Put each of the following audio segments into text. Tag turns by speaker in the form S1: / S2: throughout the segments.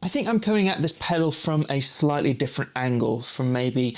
S1: think I'm coming at this pedal from a slightly different angle from maybe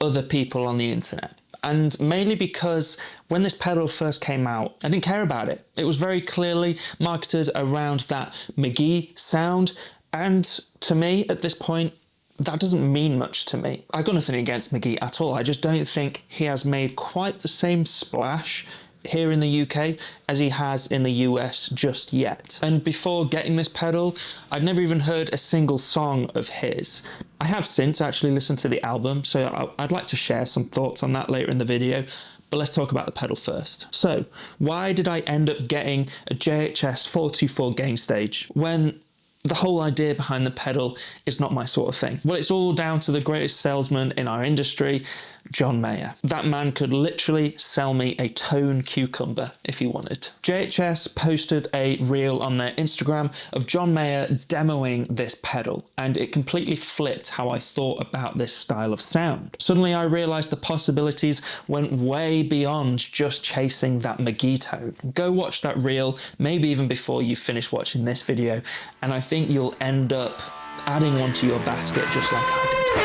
S1: other people on the internet. And mainly because when this pedal first came out, I didn't care about it. It was very clearly marketed around that Mk.Gee sound. And to me, at this point, that doesn't mean much to me. I've got nothing against Mk.Gee at all. I just don't think he has made quite the same splash here in the UK as he has in the US just yet. And before getting this pedal, I'd never even heard a single song of his. I have since actually listened to the album, so I'd like to share some thoughts on that later in the video, but let's talk about the pedal first. So, why did I end up getting a JHS 424 gain stage when the whole idea behind the pedal is not my sort of thing? Well, it's all down to the greatest salesman in our industry, John Mayer. That man could literally sell me a tone cucumber if he wanted. JHS posted a reel on their Instagram of John Mayer demoing this pedal, and it completely flipped how I thought about this style of sound. Suddenly I realized the possibilities went way beyond just chasing that Mk.Gee tone. Go watch that reel, maybe even before you finish watching this video, and I think you'll end up adding one to your basket just like I did.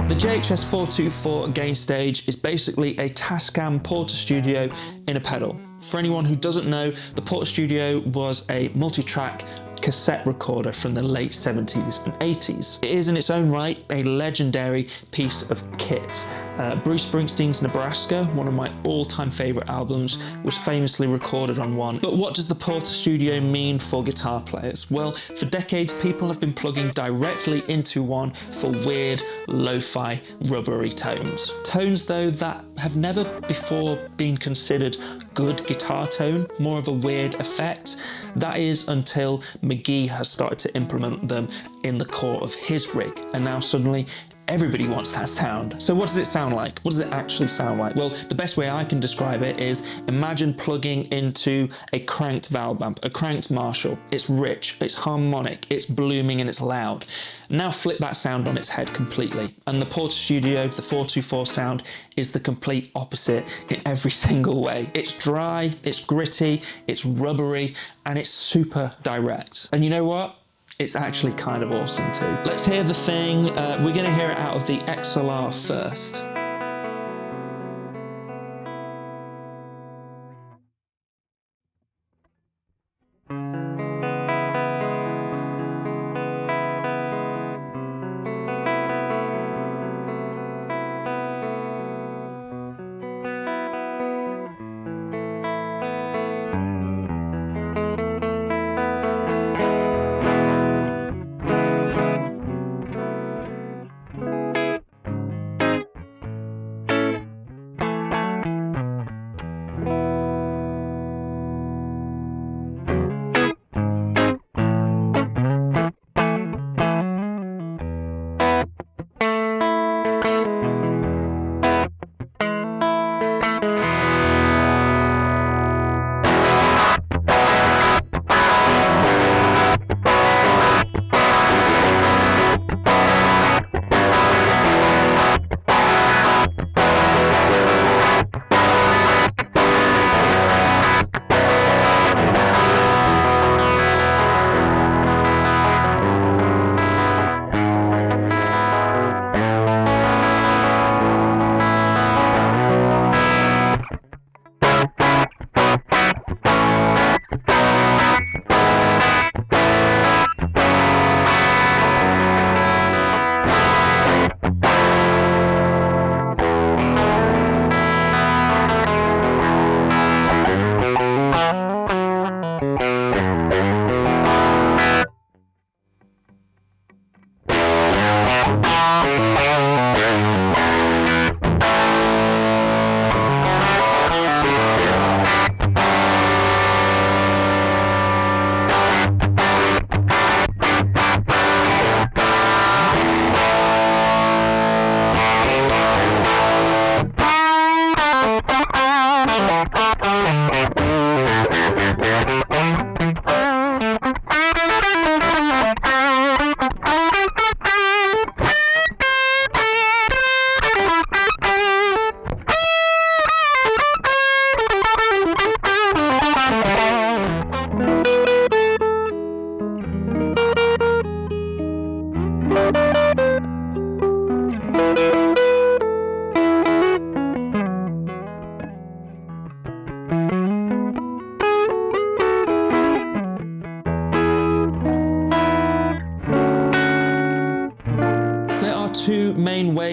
S1: The JHS 424 gain stage is basically a Tascam Portastudio in a pedal. For anyone who doesn't know, the Portastudio was a multi-track cassette recorder from the late 70s and 80s. It is in its own right a legendary piece of kit. Bruce Springsteen's Nebraska, one of my all-time favourite albums, was famously recorded on one. But what does the Portastudio mean for guitar players? Well, for decades people have been plugging directly into one for weird, lo-fi, rubbery tones. Tones though that have never before been considered good guitar tone, more of a weird effect. That is until Mk.Gee has started to implement them in the core of his rig, and now suddenly everybody wants that sound. So what does it sound like? What does it actually sound like? Well, the best way I can describe it is imagine plugging into a cranked valve amp, a cranked Marshall. It's rich, it's harmonic, it's blooming and it's loud. Now flip that sound on its head completely. And the Portastudio, the 424 sound, is the complete opposite in every single way. It's dry, it's gritty, it's rubbery, and it's super direct. And you know what? It's actually kind of awesome too. Let's hear the thing. We're going to hear it out of the XLR first.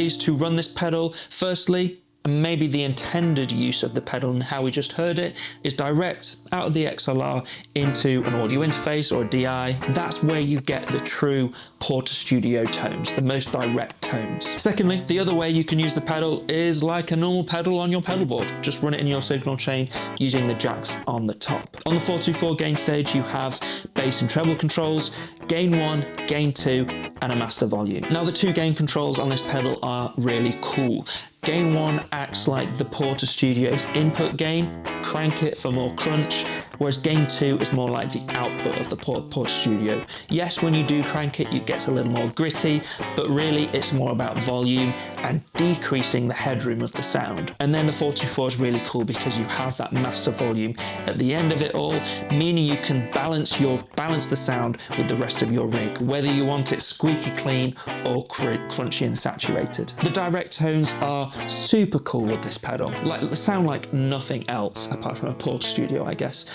S1: ways to run this pedal. Firstly, and maybe the intended use of the pedal and how we just heard it, is direct out of the XLR into an audio interface or a DI. That's where you get the true Portastudio tones, the most direct tones. Secondly, the other way you can use the pedal is like a normal pedal on your pedal board. Just run it in your signal chain using the jacks on the top. On the 424 gain stage, you have bass and treble controls, gain 1, gain 2, and a master volume. Now the 2 gain controls on this pedal are really cool. Gain 1 acts like the Portastudio's input gain, crank it for more crunch, whereas gain 2 is more like the output of the Portastudio. Yes, when you do crank it gets a little more gritty, but really it's more about volume and decreasing the headroom of the sound. And then the 424 is really cool because you have that master volume at the end of it all, meaning you can balance the sound with the rest of your rig, whether you want it squeaky clean or crunchy and saturated. The direct tones are super cool with this pedal. Like, they sound like nothing else apart from a Portastudio, I guess.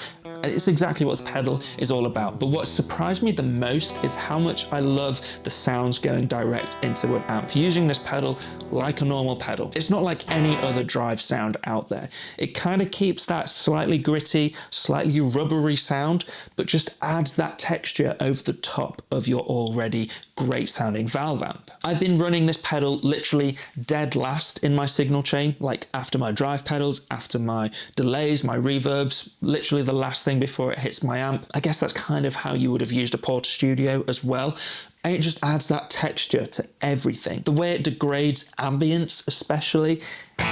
S1: It's exactly what this pedal is all about. But what surprised me the most is how much I love the sounds going direct into an amp, using this pedal like a normal pedal. It's not like any other drive sound out there. It kind of keeps that slightly gritty, slightly rubbery sound, but just adds that texture over the top of your already great sounding valve amp. I've been running this pedal literally dead last in my signal chain, like after my drive pedals, after my delays, my reverbs, literally the last thing before it hits my amp. I guess that's kind of how you would have used a Portastudio as well. And it just adds that texture to everything. The way it degrades ambience especially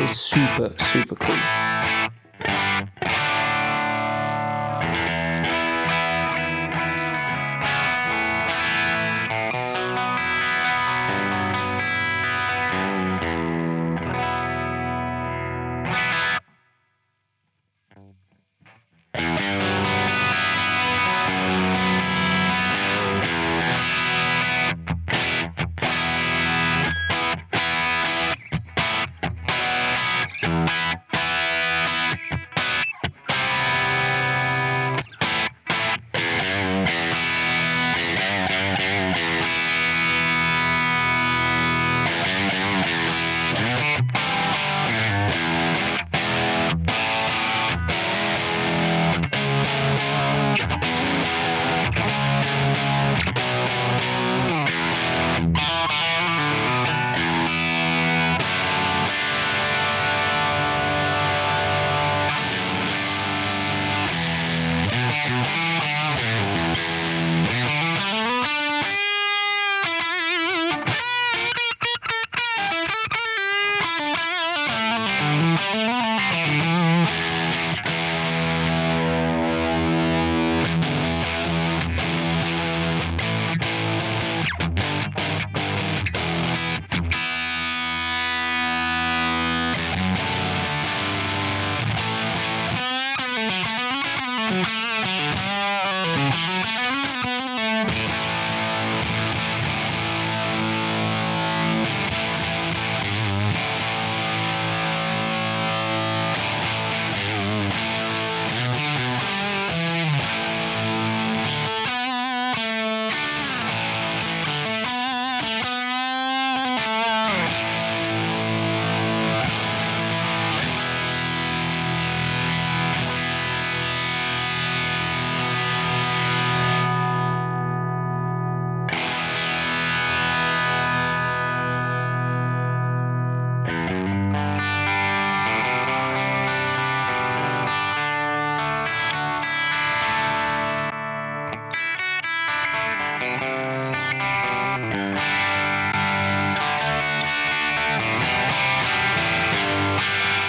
S1: is super, super cool.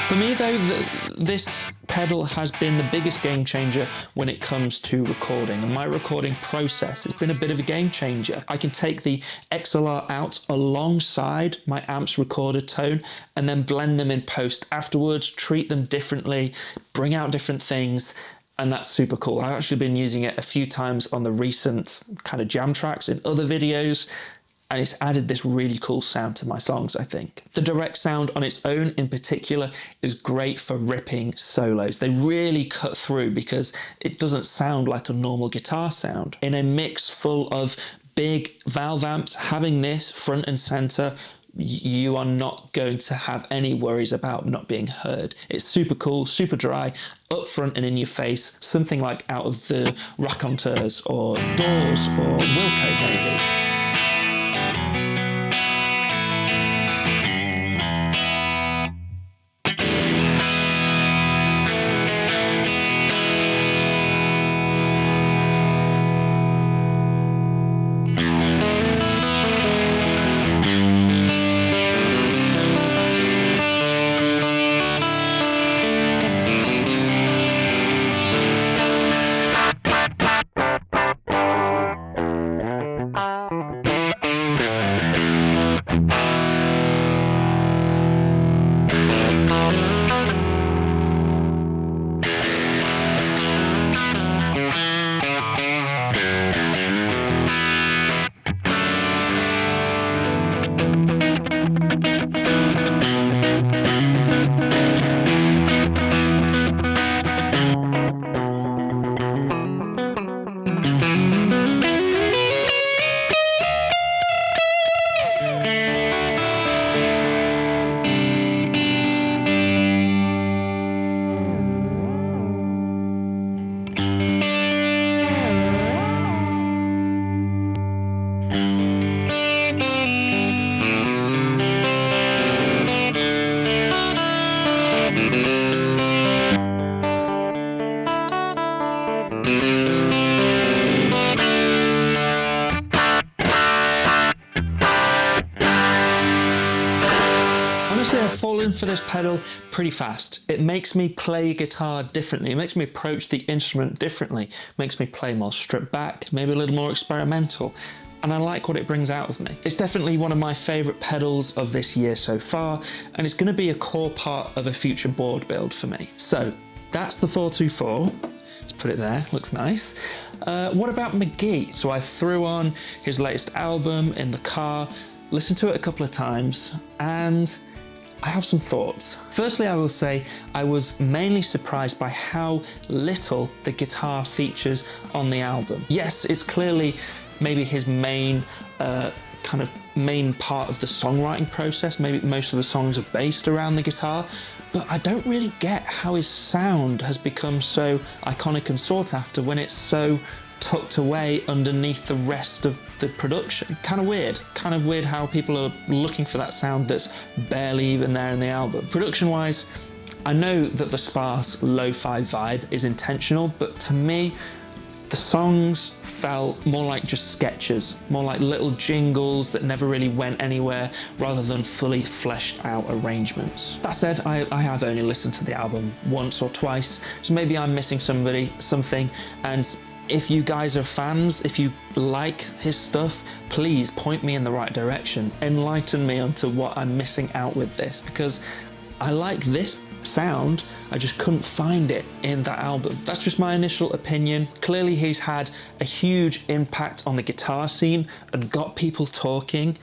S1: For me though, this pedal has been the biggest game changer when it comes to recording, and my recording process has been a bit of a game changer. I can take the XLR out alongside my amp's recorded tone and then blend them in post afterwards, treat them differently, bring out different things, and that's super cool. I've actually been using it a few times on the recent kind of jam tracks in other videos, and it's added this really cool sound to my songs, I think. The direct sound on its own in particular is great for ripping solos. They really cut through because it doesn't sound like a normal guitar sound. In a mix full of big valve amps, having this front and center you are not going to have any worries about not being heard. It's super cool, super dry, up front and in your face, something like out of the raconteurs or Doors or Wilco maybe. Honestly, I've fallen for this pedal pretty fast. It makes me play guitar differently. It makes me approach the instrument differently. It makes me play more stripped back, maybe a little more experimental. And I like what it brings out of me. It's definitely one of my favourite pedals of this year so far, and it's going to be a core part of a future board build for me. So that's the 424. Let's put it there, looks nice. What about Mk.Gee? So I threw on his latest album in the car, listened to it a couple of times, and I have some thoughts. Firstly, I will say I was mainly surprised by how little the guitar features on the album. Yes, it's clearly maybe his main main part of the songwriting process. Maybe most of the songs are based around the guitar, but I don't really get how his sound has become so iconic and sought after when it's so tucked away underneath the rest of the production. Kind of weird how people are looking for that sound that's barely even there in the album. Production-wise, I know that the sparse lo-fi vibe is intentional, but to me, the songs felt more like just sketches, more like little jingles that never really went anywhere rather than fully fleshed out arrangements. That said, I have only listened to the album once or twice, so maybe I'm missing something, and if you guys are fans, if you like his stuff, please point me in the right direction. Enlighten me onto what I'm missing out with this, because I like this sound, I just couldn't find it in that album. That's just my initial opinion. Clearly he's had a huge impact on the guitar scene and got people talking,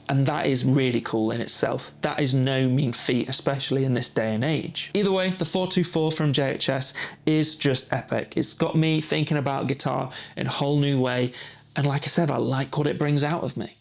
S1: and that is really cool in itself. That is no mean feat, especially in this day and age. Either way, the 424 from JHS is just epic. It's got me thinking about guitar in a whole new way, and like I said, I like what it brings out of me.